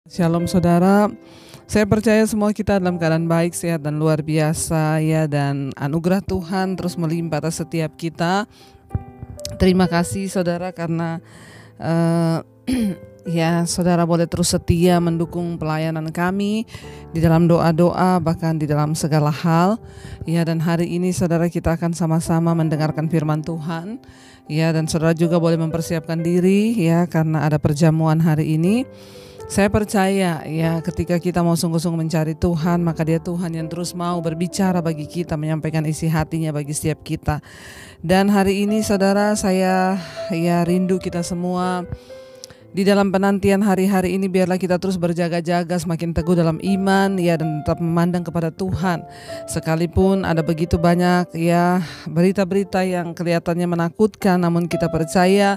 Shalom saudara, saya percaya semua kita dalam keadaan baik, sehat dan luar biasa ya, dan anugerah Tuhan terus melimpah atas setiap kita. Terima kasih saudara karena ya saudara boleh terus setia mendukung pelayanan kami di dalam doa-doa, bahkan di dalam segala hal ya. Dan hari ini saudara kita akan sama-sama mendengarkan firman Tuhan ya, dan saudara juga boleh mempersiapkan diri ya karena ada perjamuan hari ini. Saya percaya ya, ketika kita mau sungguh-sungguh mencari Tuhan, maka Dia Tuhan yang terus mau berbicara bagi kita, menyampaikan isi hatinya bagi setiap kita. Dan hari ini saudara, saya ya rindu kita semua di dalam penantian hari-hari ini, biarlah kita terus berjaga-jaga, semakin teguh dalam iman ya, dan tetap memandang kepada Tuhan. Sekalipun ada begitu banyak ya berita-berita yang kelihatannya menakutkan, namun kita percaya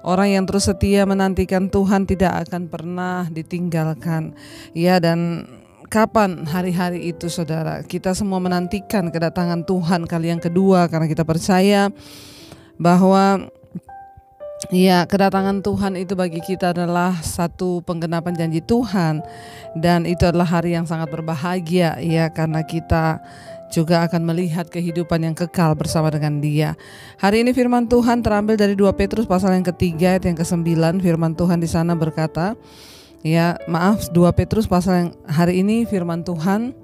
orang yang terus setia menantikan Tuhan tidak akan pernah ditinggalkan ya. Dan kapan hari-hari itu saudara? Kita semua menantikan kedatangan Tuhan kali yang kedua, karena kita percaya bahwa ya, kedatangan Tuhan itu bagi kita adalah satu penggenapan janji Tuhan, dan itu adalah hari yang sangat berbahagia ya, karena kita juga akan melihat kehidupan yang kekal bersama dengan Dia. Hari ini firman Tuhan terambil dari 2 Petrus pasal yang ketiga ayat yang ke-9. Firman Tuhan di sana berkata, 2 Petrus pasal yang hari ini firman Tuhan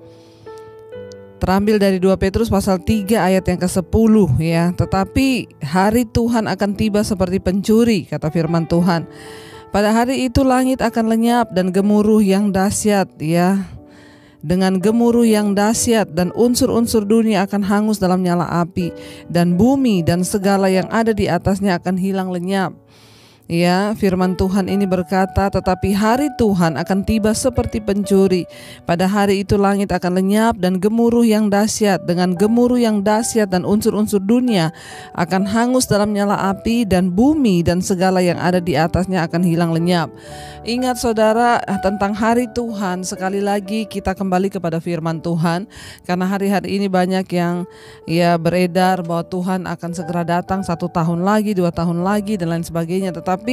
terambil dari 2 Petrus pasal 3 ayat yang ke-10 ya. Tetapi hari Tuhan akan tiba seperti pencuri, kata firman Tuhan. Pada hari itu langit akan lenyap dan gemuruh yang dahsyat ya. Dengan gemuruh yang dahsyat, dan unsur-unsur dunia akan hangus dalam nyala api, dan bumi dan segala yang ada di atasnya akan hilang lenyap. Ya, firman Tuhan ini berkata, tetapi hari Tuhan akan tiba seperti pencuri. Pada hari itu langit akan lenyap dan gemuruh yang dahsyat. Dengan gemuruh yang dahsyat dan unsur-unsur dunia akan hangus dalam nyala api, dan bumi dan segala yang ada di atasnya akan hilang lenyap. Ingat saudara tentang hari Tuhan, sekali lagi kita kembali kepada firman Tuhan, karena hari-hari ini banyak yang ya beredar bahwa Tuhan akan segera datang 1 tahun lagi, 2 tahun lagi dan lain sebagainya. Tetapi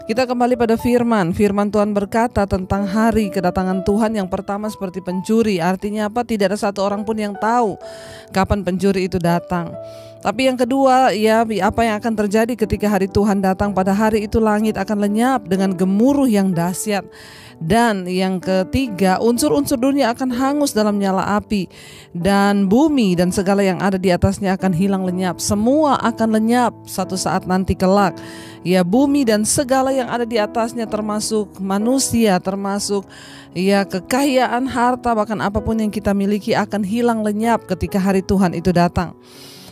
kita kembali pada firman Tuhan berkata tentang hari kedatangan Tuhan. Yang pertama seperti pencuri, artinya apa? Tidak ada satu orang pun yang tahu kapan pencuri itu datang. Tapi yang kedua ya, apa yang akan terjadi ketika hari Tuhan datang? Pada hari itu langit akan lenyap dengan gemuruh yang dahsyat. Dan yang ketiga, unsur-unsur dunia akan hangus dalam nyala api, dan bumi dan segala yang ada di atasnya akan hilang lenyap. Semua akan lenyap satu saat nanti kelak. Ya, bumi dan segala yang ada di atasnya, termasuk manusia, termasuk ya kekayaan, harta, bahkan apapun yang kita miliki akan hilang lenyap ketika hari Tuhan itu datang.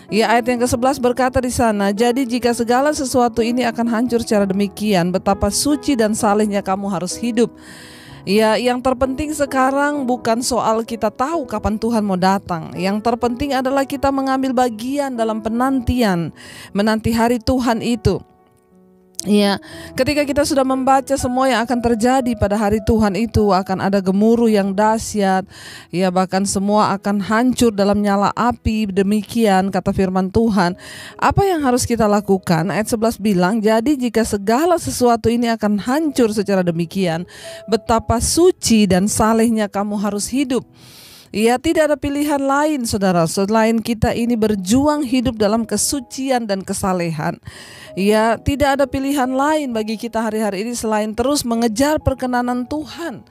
Ya, ayat yang ke-11 berkata di sana, jadi jika segala sesuatu ini akan hancur secara demikian, betapa suci dan salehnya kamu harus hidup. Ya, yang terpenting sekarang bukan soal kita tahu kapan Tuhan mau datang. Yang terpenting adalah kita mengambil bagian dalam penantian, menanti hari Tuhan itu. Ya, ketika kita sudah membaca semua yang akan terjadi pada hari Tuhan itu, akan ada gemuruh yang dahsyat, ya bahkan semua akan hancur dalam nyala api. Demikian kata firman Tuhan. Apa yang harus kita lakukan? Ayat 11 bilang, jadi jika segala sesuatu ini akan hancur secara demikian, betapa suci dan salehnya kamu harus hidup. Ya, tidak ada pilihan lain saudara, selain kita ini berjuang hidup dalam kesucian dan kesalehan. Ya, tidak ada pilihan lain bagi kita hari-hari ini selain terus mengejar perkenanan Tuhan.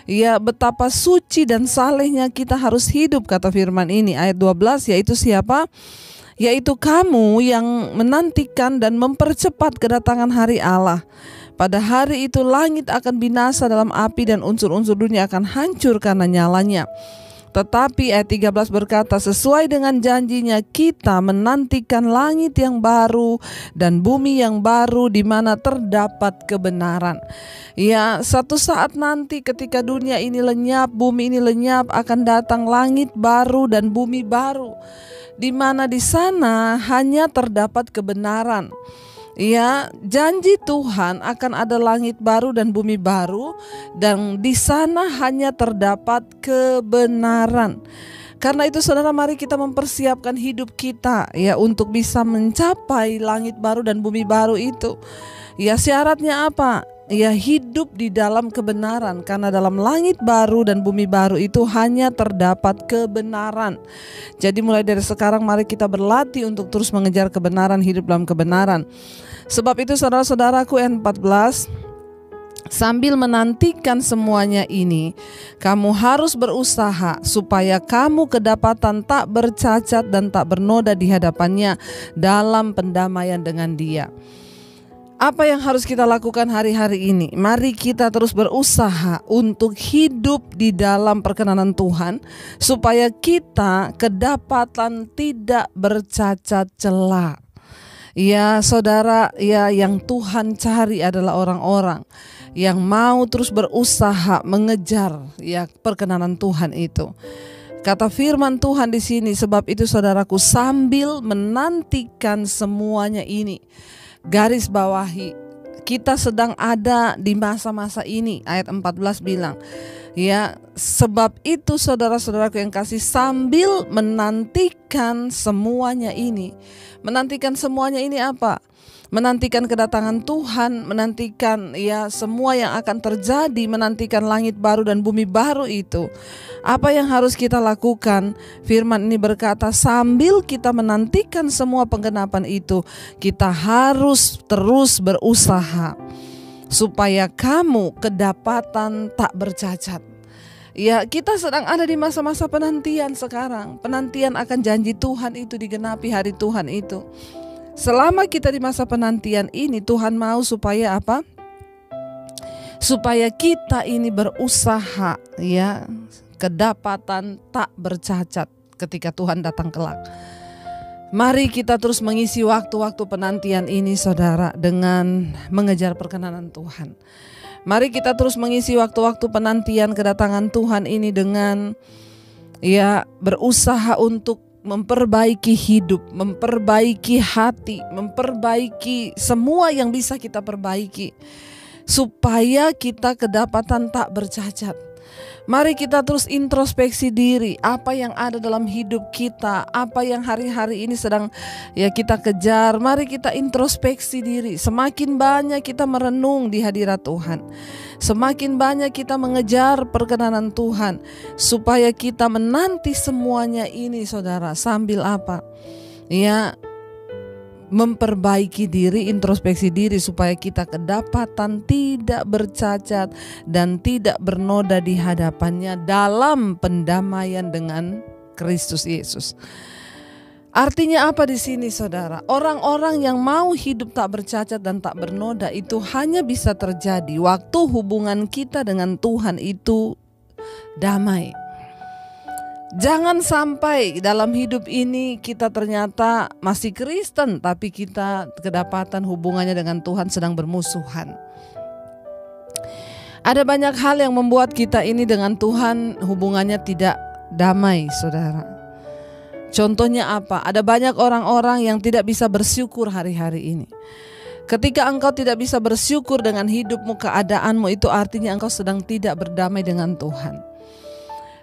Ya, betapa suci dan salehnya kita harus hidup, kata firman ini. Ayat 12, yaitu siapa? Yaitu kamu yang menantikan dan mempercepat kedatangan hari Allah. Pada hari itu langit akan binasa dalam api, dan unsur-unsur dunia akan hancur karena nyalanya. Tetapi ayat 13 berkata, sesuai dengan janjinya kita menantikan langit yang baru dan bumi yang baru di mana terdapat kebenaran. Ya, satu saat nanti ketika dunia ini lenyap, bumi ini lenyap, akan datang langit baru dan bumi baru, di mana di sana hanya terdapat kebenaran. Ya, janji Tuhan akan ada langit baru dan bumi baru, dan di sana hanya terdapat kebenaran. Karena itu saudara, mari kita mempersiapkan hidup kita ya untuk bisa mencapai langit baru dan bumi baru itu. Ya, syaratnya apa? ya hidup di dalam kebenaran, karena dalam langit baru dan bumi baru itu hanya terdapat kebenaran. Jadi mulai dari sekarang mari kita berlatih untuk terus mengejar kebenaran, hidup dalam kebenaran. Sebab itu saudara-saudaraku, ayat 14, sambil menantikan semuanya ini, kamu harus berusaha supaya kamu kedapatan tak bercacat dan tak bernoda di hadapannya dalam pendamaian dengan Dia. Apa yang harus kita lakukan hari-hari ini? Mari kita terus berusaha untuk hidup di dalam perkenanan Tuhan, supaya kita kedapatan tidak bercacat celah. Ya saudara, ya yang Tuhan cari adalah orang-orang yang mau terus berusaha mengejar ya perkenanan Tuhan itu. Kata firman Tuhan di sini, sebab itu saudaraku, sambil menantikan semuanya ini. Garis bawahi, kita sedang ada di masa-masa ini. Ayat 14 bilang, ya, sebab itu saudara-saudaraku yang kasih, sambil menantikan semuanya ini. Menantikan semuanya ini apa? Menantikan kedatangan Tuhan, menantikan ya semua yang akan terjadi, menantikan langit baru dan bumi baru itu. Apa yang harus kita lakukan? Firman ini berkata, sambil kita menantikan semua penggenapan itu, kita harus terus berusaha supaya kamu kedapatan tak bercacat. Ya, kita sedang ada di masa-masa penantian sekarang. Penantian akan janji Tuhan itu digenapi, hari Tuhan itu. Selama kita di masa penantian ini, Tuhan mau supaya apa? Supaya kita ini berusaha ya, kedapatan tak bercacat ketika Tuhan datang kelak. Mari kita terus mengisi waktu-waktu penantian ini saudara, dengan mengejar perkenanan Tuhan. Mari kita terus mengisi waktu-waktu penantian kedatangan Tuhan ini dengan ya berusaha untuk memperbaiki hidup, memperbaiki hati, memperbaiki semua yang bisa kita perbaiki, supaya kita kedapatan tak bercacat. Mari kita terus introspeksi diri, apa yang ada dalam hidup kita, apa yang hari-hari ini sedang ya kita kejar. Mari kita introspeksi diri. Semakin banyak kita merenung di hadirat Tuhan, semakin banyak kita mengejar perkenanan Tuhan, supaya kita menanti semuanya ini saudara, sambil apa? Ya, memperbaiki diri, introspeksi diri, supaya kita kedapatan tidak bercacat dan tidak bernoda di hadapannya dalam pendamaian dengan Kristus Yesus. Artinya apa di sini saudara? Orang-orang yang mau hidup tak bercacat dan tak bernoda itu hanya bisa terjadi waktu hubungan kita dengan Tuhan itu damai. Jangan sampai dalam hidup ini kita ternyata masih Kristen, tapi kita kedapatan hubungannya dengan Tuhan sedang bermusuhan. Ada banyak hal yang membuat kita ini dengan Tuhan hubungannya tidak damai, saudara. Contohnya apa? Ada banyak orang-orang yang tidak bisa bersyukur hari-hari ini. Ketika engkau tidak bisa bersyukur dengan hidupmu, keadaanmu, itu artinya engkau sedang tidak berdamai dengan Tuhan.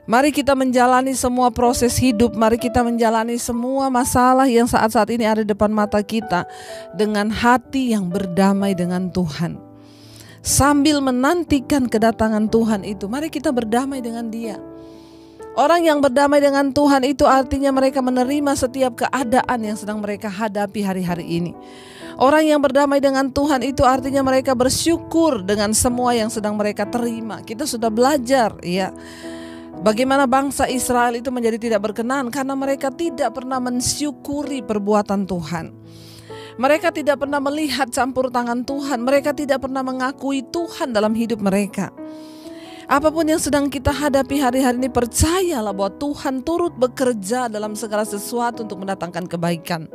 Mari kita menjalani semua proses hidup, mari kita menjalani semua masalah yang saat-saat ini ada di depan mata kita dengan hati yang berdamai dengan Tuhan. Sambil menantikan kedatangan Tuhan itu, mari kita berdamai dengan Dia. Orang yang berdamai dengan Tuhan itu artinya mereka menerima setiap keadaan yang sedang mereka hadapi hari-hari ini. Orang yang berdamai dengan Tuhan itu artinya mereka bersyukur dengan semua yang sedang mereka terima. Kita sudah belajar ya, bagaimana bangsa Israel itu menjadi tidak berkenan karena mereka tidak pernah mensyukuri perbuatan Tuhan. Mereka tidak pernah melihat campur tangan Tuhan. Mereka tidak pernah mengakui Tuhan dalam hidup mereka. Apapun yang sedang kita hadapi hari-hari ini, percayalah bahwa Tuhan turut bekerja dalam segala sesuatu untuk mendatangkan kebaikan.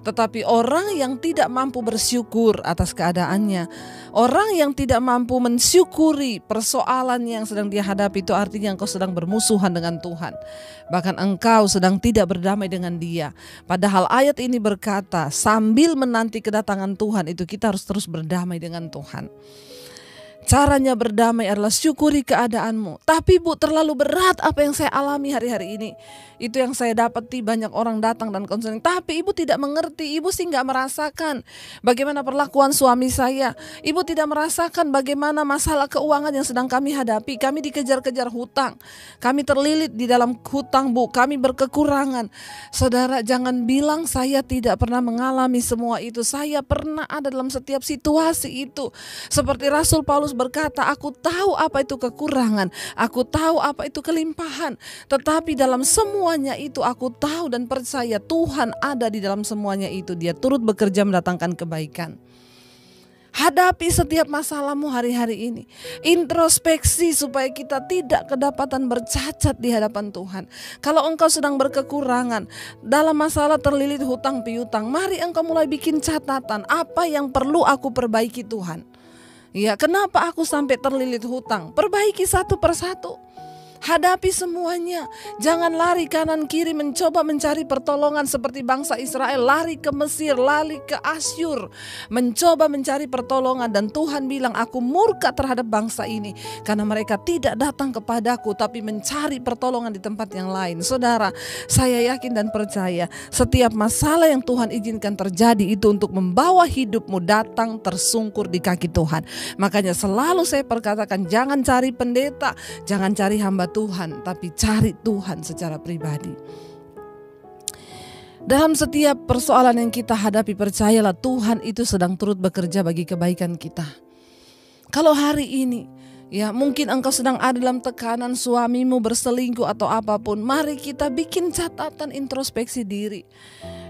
Tetapi orang yang tidak mampu bersyukur atas keadaannya, orang yang tidak mampu mensyukuri persoalan yang sedang dia hadapi, itu artinya engkau sedang bermusuhan dengan Tuhan. Bahkan engkau sedang tidak berdamai dengan Dia. Padahal ayat ini berkata, sambil menanti kedatangan Tuhan itu kita harus terus berdamai dengan Tuhan. Caranya berdamai adalah syukuri keadaanmu. Tapi Bu, terlalu berat apa yang saya alami hari-hari ini. Itu yang saya dapati, banyak orang datang dan konseling. Tapi Ibu tidak mengerti, Ibu sih gak merasakan bagaimana perlakuan suami saya. Ibu tidak merasakan bagaimana masalah keuangan yang sedang kami hadapi. Kami dikejar-kejar hutang. Kami terlilit di dalam hutang Bu, kami berkekurangan. Saudara, jangan bilang saya tidak pernah mengalami semua itu. Saya pernah ada dalam setiap situasi itu. Seperti Rasul Paulus berkata, aku tahu apa itu kekurangan, aku tahu apa itu kelimpahan. Tetapi dalam semuanya itu aku tahu dan percaya Tuhan ada di dalam semuanya itu. Dia turut bekerja mendatangkan kebaikan. Hadapi setiap masalahmu hari-hari ini. Introspeksi supaya kita tidak kedapatan bercacat di hadapan Tuhan. Kalau engkau sedang berkekurangan, dalam masalah terlilit hutang piutang, mari engkau mulai bikin catatan, apa yang perlu aku perbaiki Tuhan. Ya, kenapa aku sampai terlilit hutang? Perbaiki satu persatu. Hadapi semuanya. Jangan lari kanan kiri mencoba mencari pertolongan seperti bangsa Israel. Lari ke Mesir, lari ke Asyur, mencoba mencari pertolongan. Dan Tuhan bilang, aku murka terhadap bangsa ini karena mereka tidak datang kepadaku tapi mencari pertolongan di tempat yang lain. Saudara, saya yakin dan percaya setiap masalah yang Tuhan izinkan terjadi itu untuk membawa hidupmu datang tersungkur di kaki Tuhan. Makanya selalu saya perkatakan, jangan cari pendeta, jangan cari hamba Tuhan, tapi cari Tuhan secara pribadi. Dalam setiap persoalan yang kita hadapi, percayalah Tuhan itu sedang turut bekerja bagi kebaikan kita. Kalau hari ini ya mungkin engkau sedang ada dalam tekanan, suamimu berselingkuh atau apapun, mari kita bikin catatan introspeksi diri.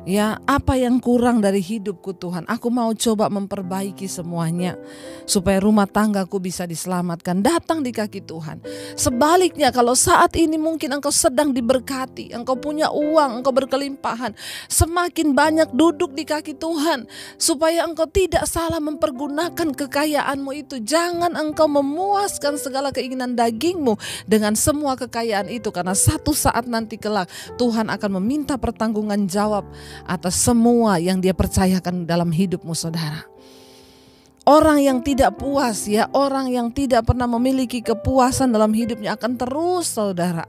Ya, apa yang kurang dari hidupku Tuhan? Aku mau coba memperbaiki semuanya supaya rumah tanggaku bisa diselamatkan. Datang di kaki Tuhan. Sebaliknya, kalau saat ini mungkin engkau sedang diberkati, engkau punya uang, engkau berkelimpahan, semakin banyak duduk di kaki Tuhan supaya engkau tidak salah mempergunakan kekayaanmu itu. Jangan engkau memuaskan segala keinginan dagingmu dengan semua kekayaan itu, karena satu saat nanti kelak Tuhan akan meminta pertanggungan jawab atas semua yang Dia percayakan dalam hidupmu, saudara. Orang yang tidak puas, ya, orang yang tidak pernah memiliki kepuasan dalam hidupnya akan terus, saudara,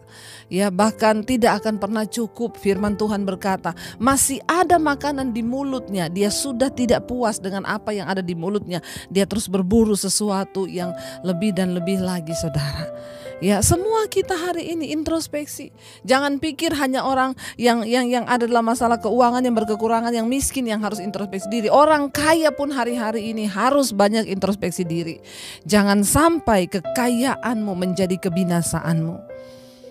ya, bahkan tidak akan pernah cukup. Firman Tuhan berkata, masih ada makanan di mulutnya, dia sudah tidak puas dengan apa yang ada di mulutnya. Dia terus berburu sesuatu yang lebih dan lebih lagi, saudara. Ya, semua kita hari ini introspeksi. Jangan pikir hanya orang yang ada dalam masalah keuangan, yang berkekurangan, yang miskin yang harus introspeksi diri. Orang kaya pun hari-hari ini harus banyak introspeksi diri. Jangan sampai kekayaanmu menjadi kebinasaanmu.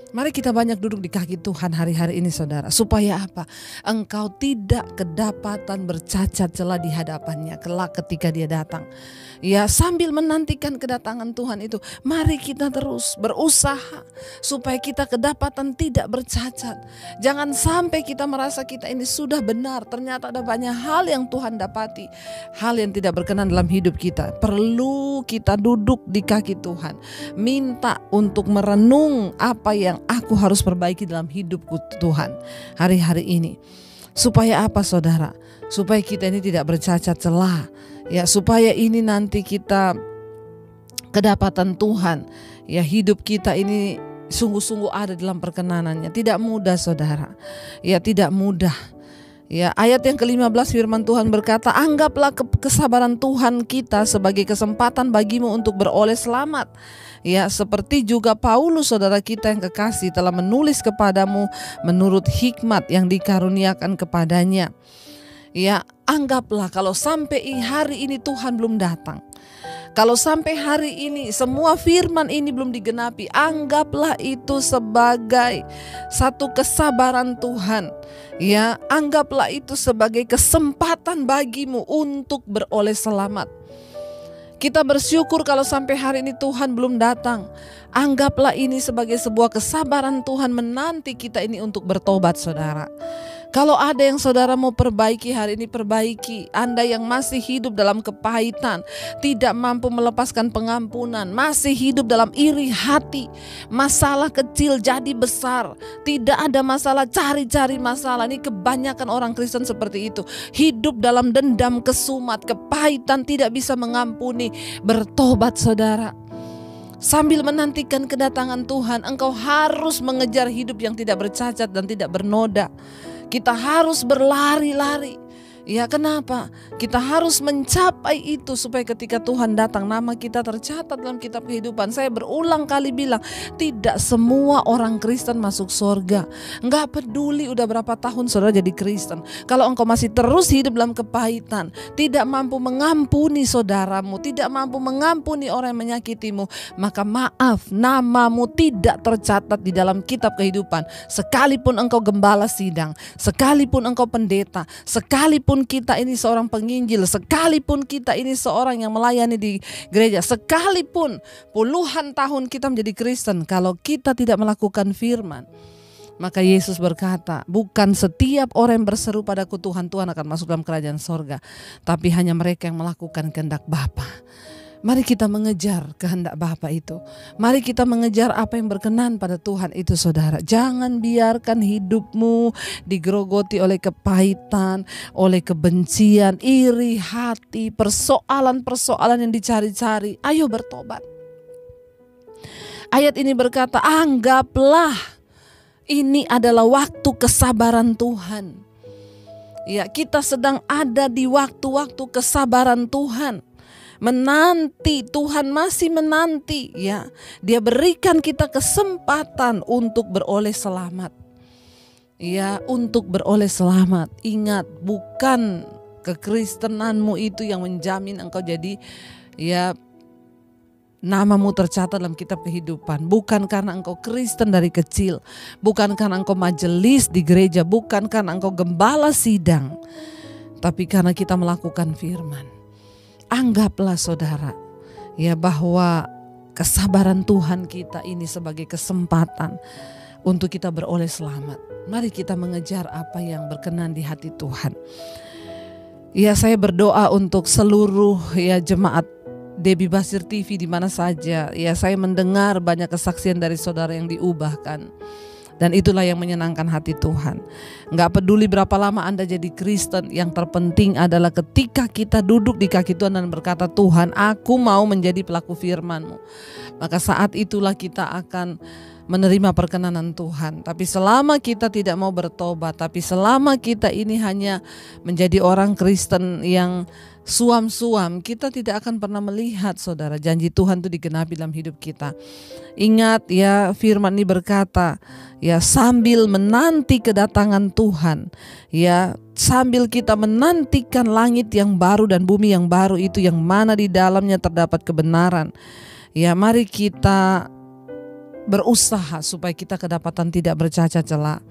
Mari kita banyak duduk di kaki Tuhan hari-hari ini, saudara. Supaya apa? Engkau tidak kedapatan bercacat celah di hadapannya kelak ketika Dia datang. Ya, sambil menantikan kedatangan Tuhan itu, mari kita terus berusaha supaya kita kedapatan tidak bercacat. Jangan sampai kita merasa kita ini sudah benar, ternyata ada banyak hal yang Tuhan dapati, hal yang tidak berkenan dalam hidup kita. Perlu kita duduk di kaki Tuhan, minta untuk merenung apa yang aku harus perbaiki dalam hidupku Tuhan hari-hari ini. Supaya apa, saudara? Supaya kita ini tidak bercacat celah. Ya, supaya ini nanti kita kedapatan Tuhan. Ya, hidup kita ini sungguh-sungguh ada dalam perkenanannya. Tidak mudah, saudara. Ya, tidak mudah. Ya, ayat yang ke-15 firman Tuhan berkata, anggaplah kesabaran Tuhan kita sebagai kesempatan bagimu untuk beroleh selamat. Ya, seperti juga Paulus saudara kita yang kekasih telah menulis kepadamu menurut hikmat yang dikaruniakan kepadanya. Ya, anggaplah kalau sampai hari ini Tuhan belum datang, kalau sampai hari ini semua firman ini belum digenapi, anggaplah itu sebagai satu kesabaran Tuhan. Ya, anggaplah itu sebagai kesempatan bagimu untuk beroleh selamat. Kita bersyukur kalau sampai hari ini Tuhan belum datang. Anggaplah ini sebagai sebuah kesabaran Tuhan menanti kita ini untuk bertobat, saudara. Kalau ada yang saudara mau perbaiki hari ini, perbaiki. Anda yang masih hidup dalam kepahitan, tidak mampu melepaskan pengampunan, masih hidup dalam iri hati, masalah kecil jadi besar, tidak ada masalah, cari-cari masalah. Ini kebanyakan orang Kristen seperti itu. Hidup dalam dendam, kesumat, kepahitan, tidak bisa mengampuni. Bertobat saudara. Sambil menantikan kedatangan Tuhan, engkau harus mengejar hidup yang tidak bercacat dan tidak bernoda. Kita harus berlari-lari. Ya, kenapa? Kita harus mencapai itu supaya ketika Tuhan datang nama kita tercatat dalam kitab kehidupan. Saya berulang kali bilang, tidak semua orang Kristen masuk surga. Enggak peduli udah berapa tahun saudara jadi Kristen. Kalau engkau masih terus hidup dalam kepahitan, tidak mampu mengampuni saudaramu, tidak mampu mengampuni orang yang menyakitimu, maka maaf, namamu tidak tercatat di dalam kitab kehidupan. Sekalipun engkau gembala sidang, sekalipun engkau pendeta, sekalipun kita ini seorang penginjil, sekalipun kita ini seorang yang melayani di gereja, sekalipun puluhan tahun kita menjadi Kristen, kalau kita tidak melakukan firman, maka Yesus berkata, bukan setiap orang yang berseru padaku Tuhan, Tuhan akan masuk dalam kerajaan sorga, tapi hanya mereka yang melakukan kehendak Bapa. Mari kita mengejar kehendak Bapa itu. Mari kita mengejar apa yang berkenan pada Tuhan itu saudara. Jangan biarkan hidupmu digerogoti oleh kepahitan, oleh kebencian, iri hati, persoalan-persoalan yang dicari-cari. Ayo bertobat. Ayat ini berkata, anggaplah ini adalah waktu kesabaran Tuhan. Ya, kita sedang ada di waktu-waktu kesabaran Tuhan. Menanti, Tuhan masih menanti ya. Dia berikan kita kesempatan untuk beroleh selamat. Ya, untuk beroleh selamat. Ingat, bukan kekristenanmu itu yang menjamin engkau jadi ya namamu tercatat dalam kitab kehidupan. Bukan karena engkau Kristen dari kecil, bukan karena engkau majelis di gereja, bukan karena engkau gembala sidang, tapi karena kita melakukan firman. Anggaplah saudara ya bahwa kesabaran Tuhan kita ini sebagai kesempatan untuk kita beroleh selamat. Mari kita mengejar apa yang berkenan di hati Tuhan. Ya, saya berdoa untuk seluruh ya jemaat Debbie Basir TV di mana saja. Ya, saya mendengar banyak kesaksian dari saudara yang diubahkan. Dan itulah yang menyenangkan hati Tuhan. Gak peduli berapa lama Anda jadi Kristen, yang terpenting adalah ketika kita duduk di kaki Tuhan dan berkata, Tuhan, aku mau menjadi pelaku firman-Mu. Maka saat itulah kita akan menerima perkenanan Tuhan. Tapi selama kita tidak mau bertobat, tapi selama kita ini hanya menjadi orang Kristen yang suam-suam, kita tidak akan pernah melihat saudara janji Tuhan itu digenapi dalam hidup kita. Ingat ya, firman ini berkata ya, sambil menanti kedatangan Tuhan, ya sambil kita menantikan langit yang baru dan bumi yang baru itu yang mana di dalamnya terdapat kebenaran. Ya, mari kita berusaha supaya kita kedapatan tidak bercacat celah.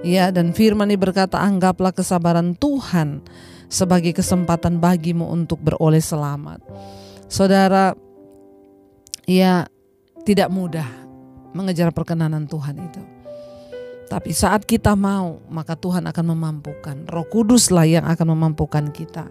Ya, dan firman ini berkata, anggaplah kesabaran Tuhan sebagai kesempatan bagimu untuk beroleh selamat. Saudara, ya tidak mudah mengejar perkenanan Tuhan itu. Tapi saat kita mau, maka Tuhan akan memampukan. Roh Kuduslah yang akan memampukan kita.